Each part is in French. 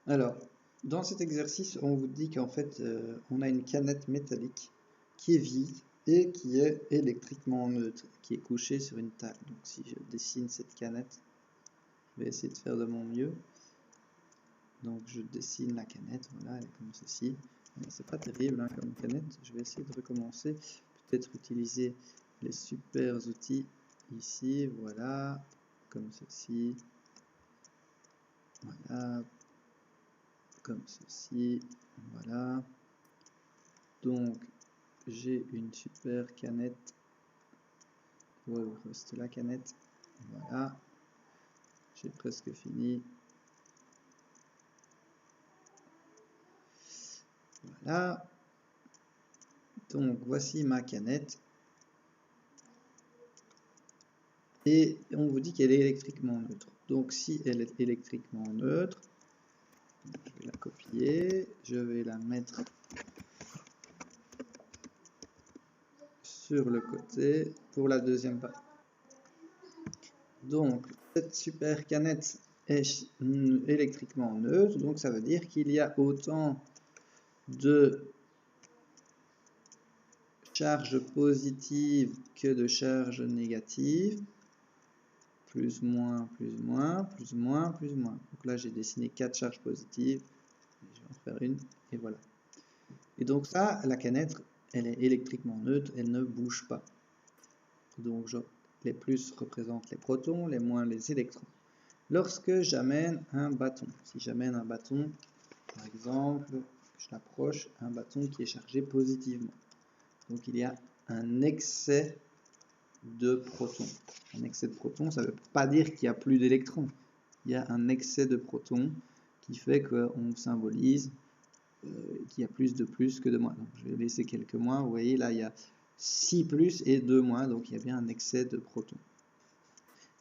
Alors, dans cet exercice, on vous dit qu'en fait, on a une canette métallique qui est vide et qui est électriquement neutre, qui est couchée sur une table. Donc, si je dessine cette canette, je vais essayer de faire de mon mieux. Donc, je dessine la canette, voilà, elle est comme ceci. C'est pas terrible hein, comme canette. Je vais essayer de recommencer. Peut-être utiliser les super outils ici, voilà, comme ceci. Voilà, comme ceci, voilà. Donc, j'ai une super canette. Où reste la canette? Voilà. J'ai presque fini. Voilà. Donc, voici ma canette. Et on vous dit qu'elle est électriquement neutre. Donc, si elle est électriquement neutre, je vais la copier. Je vais la mettre sur le côté pour la deuxième partie. Donc, cette super canette est électriquement neutre, donc ça veut dire qu'il y a autant de charges positives que de charges négatives, plus, moins, plus, moins, plus, moins, plus, moins. Donc là, j'ai dessiné 4 charges positives, je vais en faire une, et voilà. Et donc ça, la canette, elle est électriquement neutre, elle ne bouge pas. Donc, les plus représentent les protons, les moins les électrons. Lorsque j'amène un bâton, si j'amène un bâton, par exemple, je l'approche, un bâton qui est chargé positivement. Donc il y a un excès de protons. Un excès de protons, ça ne veut pas dire qu'il n'y a plus d'électrons. Il y a un excès de protons qui fait qu'on symbolise qu'il y a plus que de moins. Donc je vais laisser quelques moins. Vous voyez là, il y a 6 plus et 2 moins, donc il y a bien un excès de protons.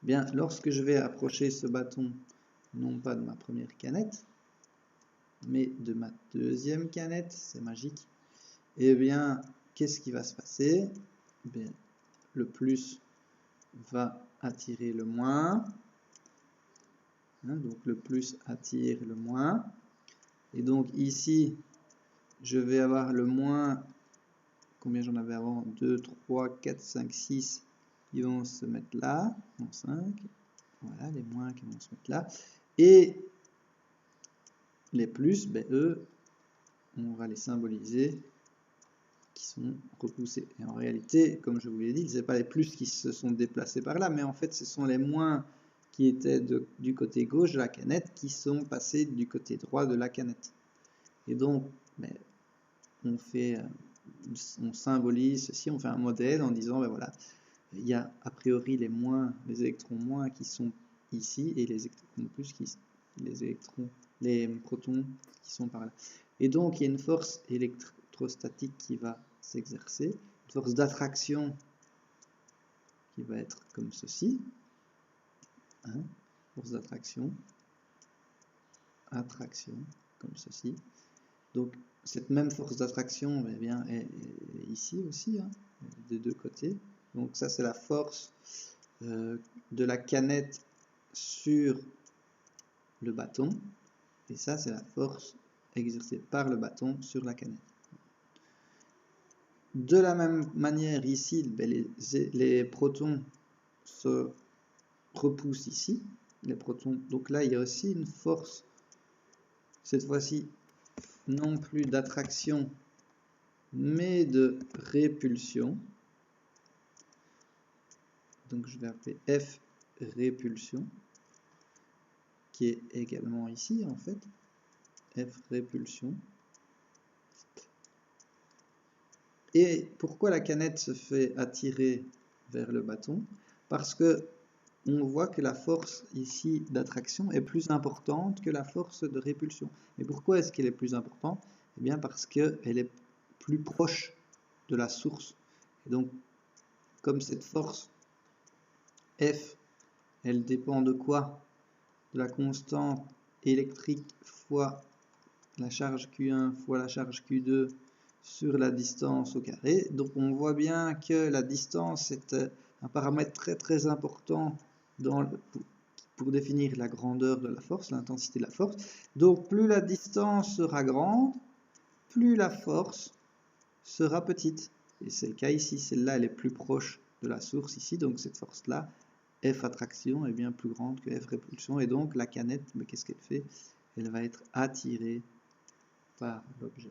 Bien, lorsque je vais approcher ce bâton, non pas de ma première canette, mais de ma deuxième canette, c'est magique, et bien, qu'est-ce qui va se passer? Bien, le plus va attirer le moins, hein, donc le plus attire le moins, et donc ici, je vais avoir le moins, combien j'en avais avant? 2, 3, 4, 5, 6, qui vont se mettre là, en 5, voilà, les moins qui vont se mettre là, et les plus, ben, eux, on va les symboliser qui sont repoussés. Et en réalité, comme je vous l'ai dit, ce n'est pas les plus qui se sont déplacés par là, mais en fait, ce sont les moins qui étaient du côté gauche de la canette qui sont passés du côté droit de la canette. Et donc, ben, on symbolise ceci, on fait un modèle en disant, ben voilà, il y a a priori les électrons moins qui sont ici et les électrons plus les protons qui sont par là. Et donc il y a une force électrostatique qui va s'exercer, une force d'attraction qui va être comme ceci, hein, force d'attraction, attraction, comme ceci. Donc cette même force d'attraction eh bien, est ici aussi, hein, des deux côtés. Donc ça c'est la force de la canette sur le bâton, et ça c'est la force exercée par le bâton sur la canette. De la même manière ici, ben, les protons se repoussent ici, les protons. Donc là il y a aussi une force, cette fois-ci non plus d'attraction mais de répulsion. Donc je vais appeler F répulsion, qui est également ici en fait, F répulsion. Et pourquoi la canette se fait attirer vers le bâton? Parce que on voit que la force ici d'attraction est plus importante que la force de répulsion. Et pourquoi est-ce qu'elle est plus importante? Eh bien parce qu'elle est plus proche de la source. Et donc, comme cette force F, elle dépend de quoi? De la constante électrique fois la charge Q1 fois la charge Q2 sur la distance au carré. Donc on voit bien que la distance est un paramètre très très important pour définir la grandeur de la force, l'intensité de la force. Donc plus la distance sera grande, plus la force sera petite. Et c'est le cas ici, celle-là elle est plus proche de la source ici, donc cette force-là, F attraction, est bien plus grande que F répulsion, et donc la canette, mais qu'est-ce qu'elle fait? Elle va être attirée par l'objet.